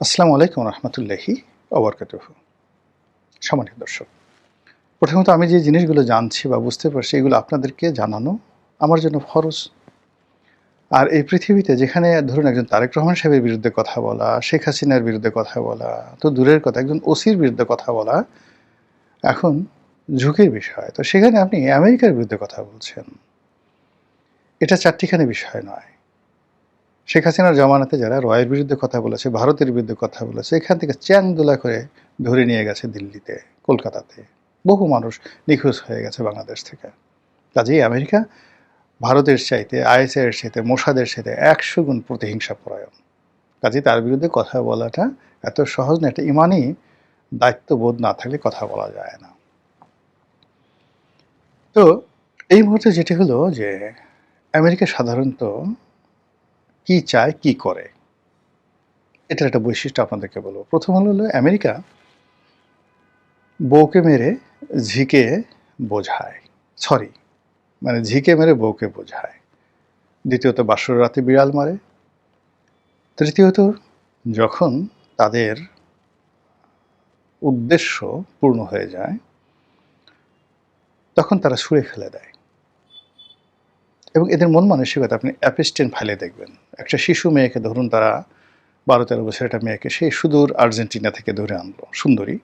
আসসালামু আলাইকুম রহমতুল্লাহি ওবরকাতুহু। সম্মানিত দর্শক, প্রথমত আমি যে জিনিসগুলো জানছি বা বুঝতে পারছি এগুলো আপনাদেরকে জানানো আমার জন্য ফরজ। আর এই পৃথিবীতে যেখানে ধরুন একজন তারেক রহমান সাহেবের বিরুদ্ধে কথা বলা, শেখ হাসিনার বিরুদ্ধে কথা বলা তো দূরের কথা, একজন ওসির বিরুদ্ধে কথা বলা এখন ঝুঁকির বিষয়। তো সেখানে আপনি আমেরিকার বিরুদ্ধে কথা বলছেন, এটা চারটিখানি বিষয় নয়। শেখ হাসিনার জমানাতে যারা রয়ের বিরুদ্ধে কথা বলেছে, ভারতের বিরুদ্ধে কথা বলেছে, এখান থেকে চ্যাংদোলা করে ধরে নিয়ে গেছে দিল্লিতে, কলকাতাতে। বহু মানুষ নিখোঁজ হয়ে গেছে বাংলাদেশ থেকে। কাজেই আমেরিকা ভারতের চাইতে, আইএসআইয়ের চাইতে, মোসাদের চাইতে ১০০ গুণ প্রতিহিংসা পরায়ণ। কাজেই তার বিরুদ্ধে কথা বলাটা এত সহজ না। একটা ইমানি দায়িত্ববোধ না থাকলে কথা বলা যায় না। তো এই মুহূর্তে যেটি হলো যে আমেরিকা সাধারণত কি চায়, কি করে, এটার একটা বৈশিষ্ট্য আপনাদেরকে বলব। প্রথম হলো আমেরিকা বউকে মেরে ঝিকে বোঝায়। সরি, মানে ঝিকে মেরে বউকে বোঝায়। দ্বিতীয়ত বাসর রাতে বিড়াল মারে। তৃতীয়ত যখন তাদের উদ্দেশ্য পূর্ণ হয়ে যায় তখন তারা ছুঁড়ে ফেলে দেয়। এবং এদের মন মানসিকতা আপনি অ্যাপেস্টেন ফাইলে দেখবেন। একটা শিশু মেয়েকে ধরুন, তারা ১২-১৩ বছরের একটা মেয়েকে সেই সুদূর আর্জেন্টিনা থেকে ধরে আনলো, সুন্দরী,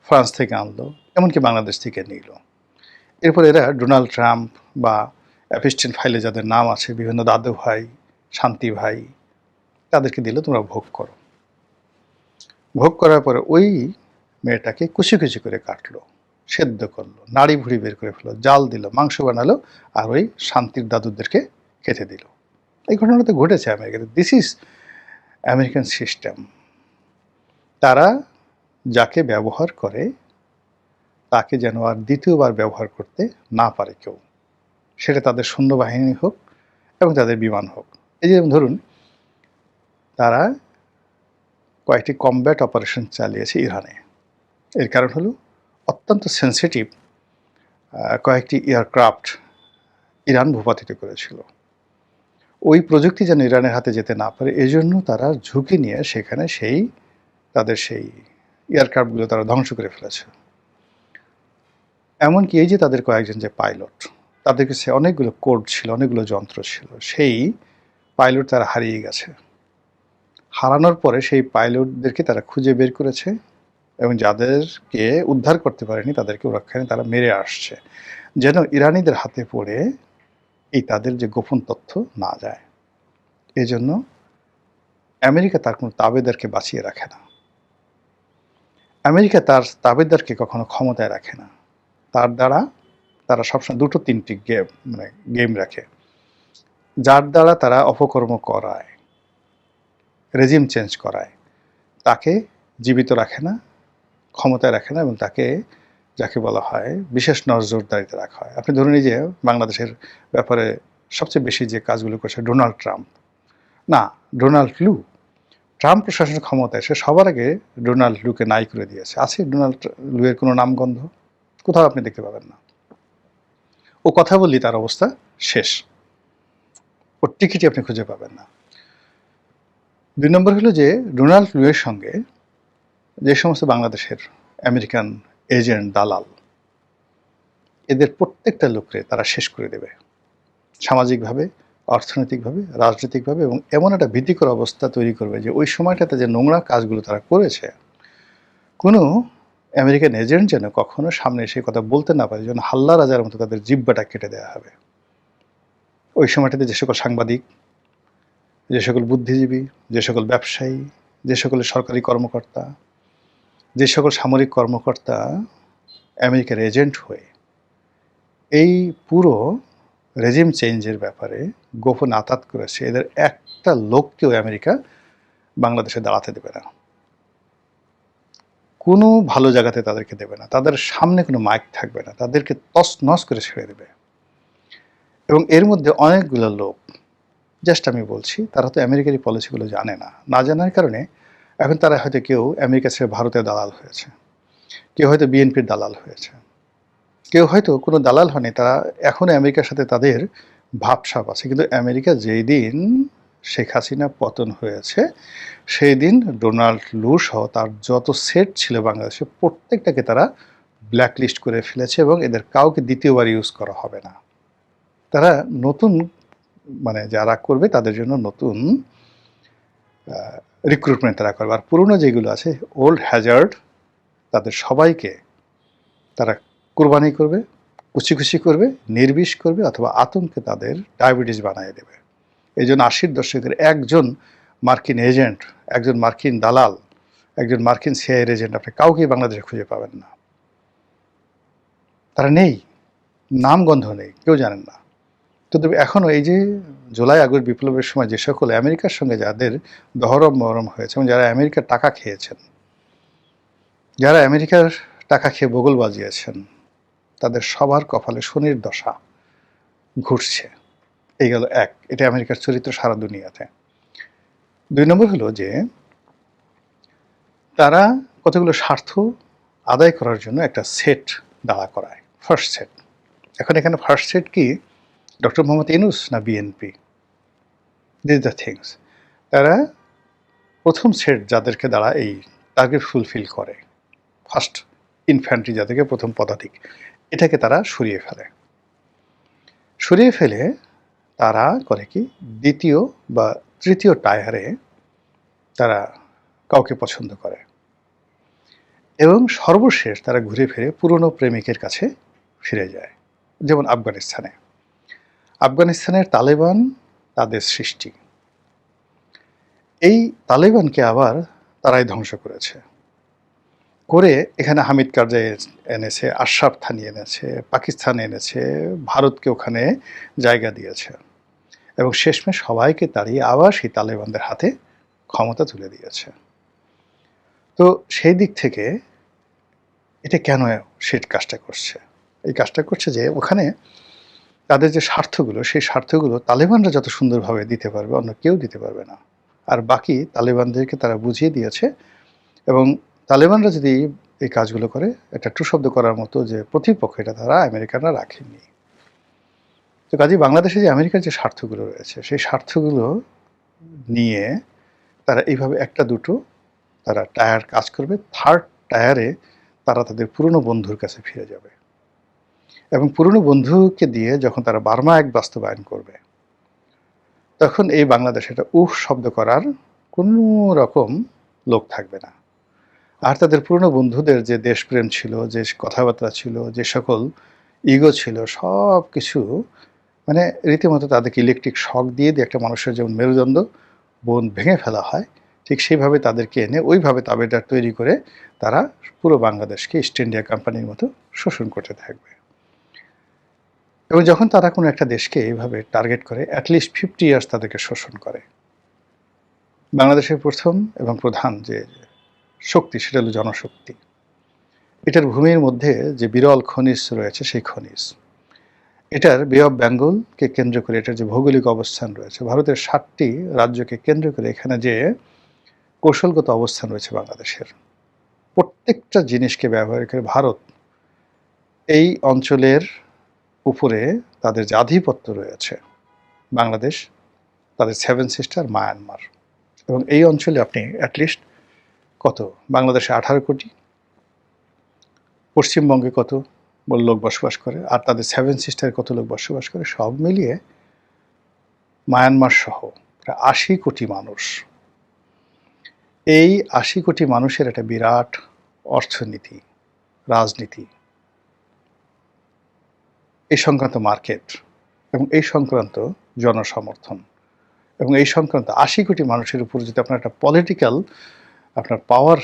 ফ্রান্স থেকে আনলো, এমনকি বাংলাদেশ থেকে নিল। এরপর এরা ডোনাল্ড ট্রাম্প বা অ্যাপেস্টেন ফাইলে যাদের নাম আছে, বিভিন্ন দাদু ভাই, শান্তি ভাই, তাদেরকে দিল, তোমরা ভোগ করো। ভোগ করার পরে ওই মেয়েটাকে কুচি কুচি করে কাটলো, সেদ্ধ করলো, নাড়ি ভুড়ি বের করে ফেলো, জাল দিল, মাংস বানালো, আর ওই শান্তির দাদুদেরকে খেতে দিল। এই ঘটনা তো ঘটেছে আমেরিকাতে। This is American system. তারা যাকে ব্যবহার করে তাকে যেন আর দ্বিতীয়বার ব্যবহার করতে না পারে কেউ, সেটা তাদের সৈন্যবাহিনী হোক এবং তাদের বিমান হোক। এই যে ধরুন, তারা কয়েকটি কমব্যাট অপারেশন চালিয়েছে ইরানে। এর কারণ হলো অত্যন্ত সেন্সিটিভ কয়েকটি এয়ারক্রাফট ইরান ভূপাতিত করেছিল। ওই প্রযুক্তি যেন ইরানের হাতে যেতে না পারে, এজন্য তারা ঝুঁকি নিয়ে সেখানে তাদের সেই এয়ারক্রাফটগুলো তারা ধ্বংস করে ফেলেছে। এমনকি এই যে তাদের কয়েকজন যে পাইলট, তাদের কাছে অনেকগুলো কোড ছিল, অনেকগুলো যন্ত্র ছিল, সেই পাইলট তারা হারিয়ে গেছে। হারানোর পরে সেই পাইলটদেরকে তারা খুঁজে বের করেছে এবং যাদেরকে উদ্ধার করতে পারেনি তাদেরকে রক্ষায় তারা মেরে আসছে, যেন ইরানিদের হাতে পড়ে এই তাদের যে গোপন তথ্য না যায়। এজন্য আমেরিকা তার কোনো তাবেদারকে বাঁচিয়ে রাখে না। আমেরিকা তার তাবেদারকে কখনো ক্ষমতায় রাখে না। তার দ্বারা তারা সবসময় দুটো তিনটি গেম রাখে। যার দ্বারা তারা অপকর্ম করায়, রেজিম চেঞ্জ করায়, তাকে জীবিত রাখে না, ক্ষমতায় রাখে না, এবং তাকে, যাকে বলা হয়, বিশেষ নজরদারিতে রাখা হয়। আপনি ধরুন, এই যে বাংলাদেশের ব্যাপারে সবচেয়ে বেশি যে কাজগুলো করছে ডোনাল্ড ট্রাম্প, না, ডোনাল্ড লু। ট্রাম্প প্রশাসনের ক্ষমতায় এসে সবার আগে ডোনাল্ড লুকে নাই করে দিয়েছে। আছে ডোনাল্ড লুয়ের কোনো নামগন্ধ? কোথাও আপনি দেখতে পাবেন না। ও কথা বললি তার অবস্থা শেষ, ওর টিকিটই আপনি খুঁজে পাবেন না। ২ নম্বর হলো যে ডোনাল্ড লুয়ের সঙ্গে যে সমস্ত বাংলাদেশের আমেরিকান এজেন্ট, দালাল, এদের প্রত্যেকটা লোককে তারা শেষ করে দেবে, সামাজিকভাবে, অর্থনৈতিকভাবে, রাজনৈতিকভাবে, এবং এমন একটা ভীতিকর অবস্থা তৈরি করবে যে ওই সময়টাতে যে নোংরা কাজগুলো তারা করেছে, কোনো আমেরিকান এজেন্ট যেন কখনো সামনে এসে কথা বলতে না পারে, যেন হাল্লা রাজার মতো তাদের জিহ্বাটা কেটে দেওয়া হবে। ওই সময়টাতে যে সকল সাংবাদিক, যে সকল বুদ্ধিজীবী, যে সকল ব্যবসায়ী, যে সকল সরকারি কর্মকর্তা, যে সকল সামরিক কর্মকর্তা আমেরিকার এজেন্ট হয়ে এই পুরো রেজিম চেঞ্জের ব্যাপারে গোপন আতাত করেছে, এদের একটা লোককেও আমেরিকা বাংলাদেশে দাঁড়াতে দেবে না। কোনো ভালো জায়গাতে তাদেরকে দেবে না, তাদের সামনে কোনো মাইক থাকবে না, তাদেরকে তছনছ করে ছেড়ে দেবে। এবং এর মধ্যে অনেকগুলো লোক, জাস্ট আমি বলছি, তারা তো আমেরিকার এই পলিসিগুলো জানে না। না জানার কারণে এখন তারা হয়তো কেউ আমেরিকা ছেড়ে ভারতের দালাল হয়েছে, কেউ হয়তো বিএনপির দালাল হয়েছে, কেউ হয়তো কোনো দালাল হয়নি, তারা এখনও আমেরিকার সাথে তাদের ভাবসাব আছে। কিন্তু আমেরিকা যেই দিন শেখ হাসিনা পতন হয়েছে সেই দিন ডোনাল্ড লু সহ তার যত সেট ছিল বাংলাদেশে প্রত্যেকটাকে তারা ব্ল্যাকলিস্ট করে ফেলেছে এবং এদের কাউকে দ্বিতীয়বার ইউজ করা হবে না। তারা নতুন মানে যারা করবে তাদের জন্য নতুন রিক্রুটমেন্ট তারা করবে, আর পুরনো যেগুলো আছে ওল্ড হ্যাজার্ড তাদের সবাইকে তারা কোরবানি করবে, কুচি করবে, নির্বিষ করবে অথবা আতঙ্কে তাদের ডায়াবেটিস বানিয়ে দেবে। এই জন্য 80-র দশকের একজন মার্কিন এজেন্ট, একজন মার্কিন দালাল, একজন মার্কিন সিআইএর এজেন্ট আপনি কাউকেই বাংলাদেশে খুঁজে পাবেন না। তারা নেই, নামগন্ধ নেই, কেউ জানেন না। তো এখনও এই যে জুলাই আগস্ট বিপ্লবের সময় যে সকল আমেরিকার সঙ্গে যাদের দহরম মহরম হয়েছে এবং যারা আমেরিকার টাকা খেয়েছেন, যারা আমেরিকার টাকা খেয়ে বগল বাজিয়েছেন, তাদের সবার কপালে শনির দশা ঘুরছে। এই গেল এক, এটা আমেরিকার চরিত্র সারা দুনিয়াতে। 2 নম্বর হলো যে তারা কতগুলো স্বার্থ আদায় করার জন্য একটা সেট দাঁড়া করায়, ফার্স্ট সেট। এখন এখানে ফার্স্ট সেট কি ডক্টর মোহাম্মদ ইউনূস না বিএনপি? This the things. তারা প্রথম সেট যাদেরকে দ্বারা এই টার্গেট ফুলফিল করে, ফার্স্ট ইনফ্যান্ট্রি যাদেরকে প্রথম পদাতিক, এটাকে তারা সরিয়ে ফেলে তারা করে কি দ্বিতীয় বা তৃতীয় টায়ারে তারা কাউকে পছন্দ করে এবং সর্বশেষ তারা ঘুরে ফিরে পুরনো প্রেমিকের কাছে ফিরে যায়। যেমন আফগানিস্তানের তালেবান তাদের সৃষ্টি, এই তালেবানকে আবার তারাই ধ্বংস করে এখানে হামিদ কারজাই এনেছে, আশরাফ থানি এনেছে, পাকিস্তান এনেছে, ভারতকে ওখানে জায়গা দিয়েছে এবং শেষমেশ সবাইকে তাড়িয়ে আবার সেই তালেবানদের হাতে ক্ষমতা তুলে দিয়েছে। তো সেই দিক থেকে এটা কেন সে কাজটা করছে? এই কাজটা করছে যে ওখানে তাদের যে স্বার্থগুলো, সেই স্বার্থগুলো তালেবানরা যত সুন্দরভাবে দিতে পারবে অন্য কেউ দিতে পারবে না। আর বাকি তালেবানদেরকে তারা বুঝিয়ে দিয়েছে এবং তালেবানরা যদি এই কাজগুলো করে, একটা ট্রু শব্দ করার মতো যে প্রতিপক্ষ, এটা তারা আমেরিকানরা রাখেনি। তো কাজেই বাংলাদেশে যে আমেরিকার যে স্বার্থগুলো রয়েছে সেই স্বার্থগুলো নিয়ে তারা এইভাবে একটা দুটো তারা টায়ার কাজ করবে, থার্ড টায়ারে তারা তাদের পুরনো বন্ধুর কাছে ফিরে যাবে এবং পুরনো বন্ধুকে দিয়ে যখন তারা বার্মা এক বাস্তবায়ন করবে তখন এই বাংলাদেশে একটা শব্দ করার কোনো রকম লোক থাকবে না। আর তাদের পুরনো বন্ধুদের যে দেশপ্রেম ছিল, যে কথাবার্তা ছিল, যে সকল ইগো ছিল, সব কিছু মানে রীতিমতো তাদেরকে ইলেকট্রিক শক দিয়ে একটা মানুষের যেমন মেরুদণ্ড বোন ভেঙে ফেলা হয়, ঠিক সেইভাবে তাদেরকে এনে ওইভাবে তাবেদার তৈরি করে তারা পুরো বাংলাদেশকে ইস্ট ইন্ডিয়া কোম্পানির মতো শোষণ করতে থাকবে। এবং যখন তারা কোনো একটা দেশকে এইভাবে টার্গেট করে অ্যাটলিস্ট 50 ইয়ার্স তাদেরকে শোষণ করে, বাংলাদেশের প্রথম এবং প্রধান যে শক্তি সেটা হলো জনশক্তি। এটার ভূমির মধ্যে যে বিরল খনিজ রয়েছে সেই খনিজ, এটার বে অফ বেঙ্গলকে কেন্দ্র করে এটার যে ভৌগোলিক অবস্থান রয়েছে, ভারতের 7টি রাজ্যকে কেন্দ্র করে এখানে যে কৌশলগত অবস্থান রয়েছে বাংলাদেশের, প্রত্যেকটা জিনিসকে ব্যবহার করে ভারত এই অঞ্চলের উপরে তাদের যে আধিপত্য রয়েছে, বাংলাদেশ, তাদের 7 সিস্টার, মায়ানমার, এবং এই অঞ্চলে আপনি অ্যাটলিস্ট কত, বাংলাদেশে 18 কোটি, পশ্চিমবঙ্গে কত লোক বসবাস করে, আর তাদের 7 সিস্টারে কত লোক বসবাস করে, সব মিলিয়ে মায়ানমার সহ প্রায় 80 কোটি মানুষ। এই 80 কোটি মানুষের একটা বিরাট অর্থনীতি, রাজনীতি, এই সংক্রান্ত মার্কেট এবং এই সংক্রান্ত জনসমর্থন এবং এই সংক্রান্ত 80 কোটি মানুষের উপর যদি আপনার একটা পলিটিক্যাল আপনার পাওয়ার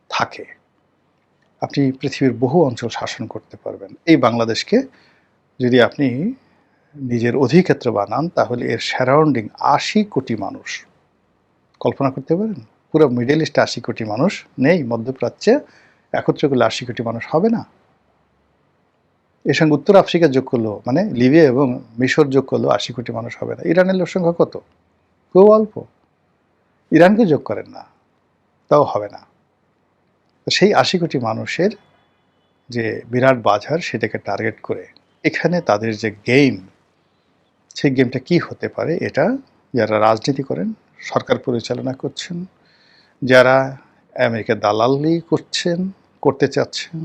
থাকে, আপনি পৃথিবীর বহু অঞ্চল শাসন করতে পারবেন। এই বাংলাদেশকে যদি আপনি নিজের অধিক্ষেত্র বানান তাহলে এর সারাউন্ডিং 80 কোটি মানুষ, কল্পনা করতে পারেন? পুরো মিডল ইস্টে 80 কোটি মানুষ নেই, মধ্যপ্রাচ্যে একত্র করলে 80 কোটি মানুষ হবে না। এর সঙ্গে উত্তর আফ্রিকা যোগ করলো, মানে লিবিয়া এবং মিশর যোগ করলো 80 কোটি মানুষ হবে না। ইরানের লোক সংখ্যা কত? খুব অল্প। ইরানকে যোগ করেন না, তাও হবে না। সেই 80 কোটি মানুষের যে বিরাট বাজার, সেটাকে টার্গেট করে এখানে তাদের যে গেম, সেই গেমটা কি হতে পারে এটা যারা রাজনীতি করেন, সরকার পরিচালনা করছেন, যারা আমেরিকার দালালি করতে চাচ্ছেন,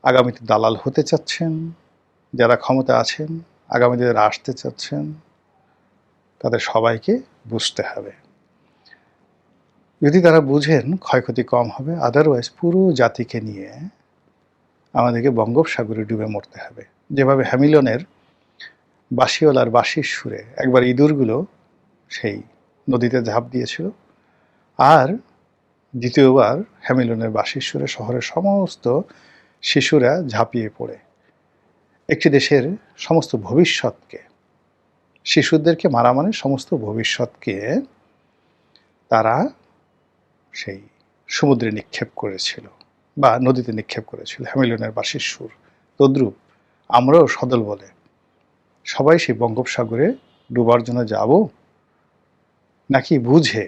আগামীতে দালাল হতে চাচ্ছেন, যারা ক্ষমতা আছেন, আগামী দিনে আসতে চাচ্ছেন, তাদের সবাইকে বুঝতে হবে। যদি তারা বুঝেন ক্ষয়ক্ষতি কম হবে, আদারওয়াইজ পুরো জাতিকে নিয়ে আমাদেরকে বঙ্গোপসাগরে ডুবে মরতে হবে। যেভাবে হ্যামিলনের বাঁশিওয়ালার বাঁশির সুরে একবার ইঁদুরগুলো সেই নদীতে ঝাঁপ দিয়েছিল, আর দ্বিতীয়বার হ্যামিলনের বাঁশির সুরে শহরের সমস্ত শিশুরা ঝাঁপিয়ে পড়ে একটি দেশের সমস্ত ভবিষ্যৎকে, শিশুদেরকে মারা মানে সমস্ত ভবিষ্যৎকে তারা সেই সমুদ্রে নিক্ষেপ করেছিল বা নদীতে নিক্ষেপ করেছিল হ্যামিলনের বাঁশির সুর। তদ্রূপ আমরাও সদল বলে সবাই সেই বঙ্গোপসাগরে ডুবার জন্য যাব, নাকি বুঝে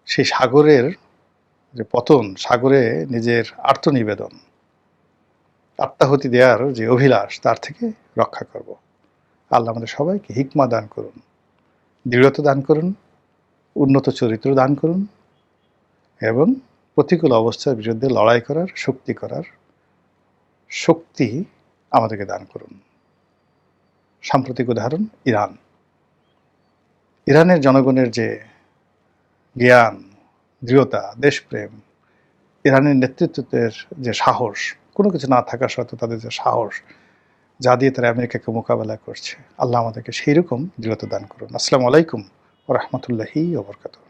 সেই সাগরের যে পতন, সাগরে নিজের আত্মনিবেদন, আত্মাহুতি দেওয়ার যে অভিলাষ, তার থেকে রক্ষা করব। আল্লাহ আমাদের সবাইকে হিকমা দান করুন, দৃঢ়তা দান করুন, উন্নত চরিত্র দান করুন এবং প্রতিকূল অবস্থার বিরুদ্ধে লড়াই করার শক্তি আমাদেরকে দান করুন। সাম্প্রতিক উদাহরণ ইরানের জনগণের যে জ্ঞান, দৃঢ়তা, দেশপ্রেম, ইরানের নেতৃত্বের যে সাহস, কোনো কিছু না থাকা সত্ত্বেও তাদের যে সাহস, যা দিয়ে তারা আমেরিকাকে মোকাবেলা করছে, আল্লাহ আমাদেরকে সেই রকম দৃঢ়তা দান করুন। আসসালামু আলাইকুম ওয়া রাহমাতুল্লাহি ওয়া বারাকাতুহু।